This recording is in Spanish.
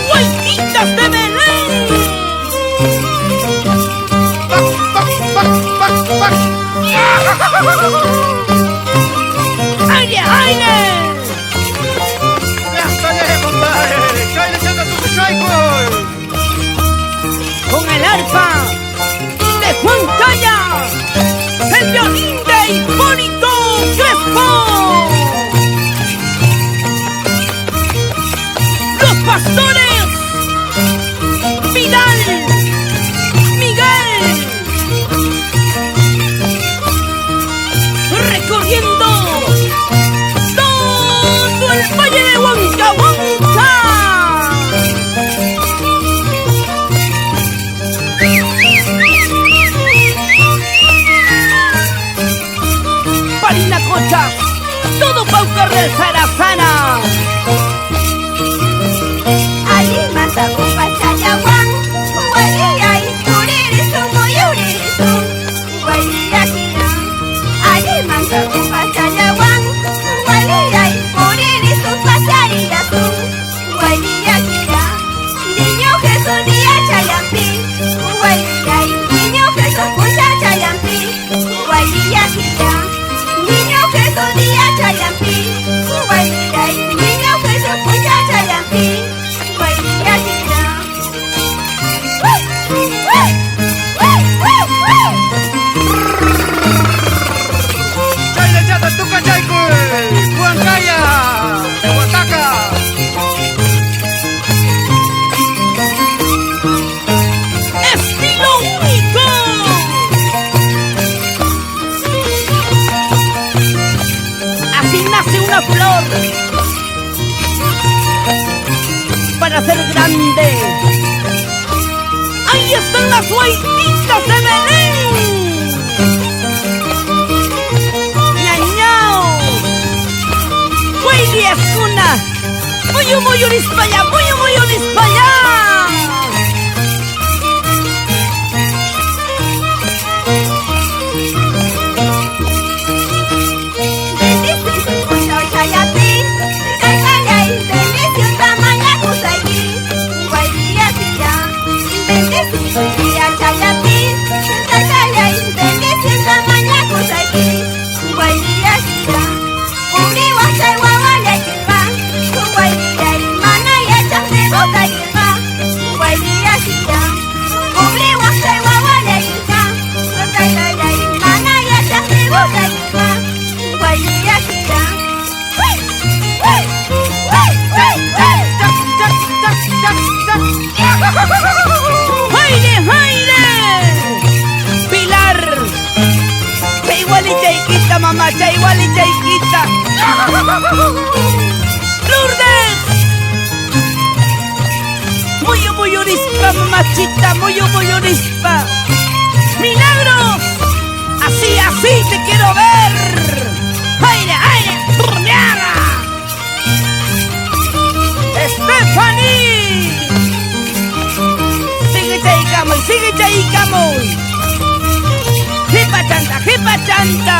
Guaititas de Belén. ¡Aire, aire! Con el arpa de Juan Calla, el violín de Hipólito Crespo, los pastores Vidal, Miguel, recorriendo todo el valle de Huancahuanca. Parinacocha, todo Paucar del Sarazana. Una flor para ser grande. Ahí están las guaititas de Belén. Ñañao, Willy Escuna, muyu muyu lispaya, muyu muyu lispaya. ¡Aire, aire! Pilar, che igual y chaiquita, mamá, che igual y chaiquita. Lourdes, muy urispa, mamachita, muy urispa. Milagros, así, así te quiero ver. ¡Aire, aire! ¡Turneada! Stephanie, sigue chaicamo. Jipa chanta.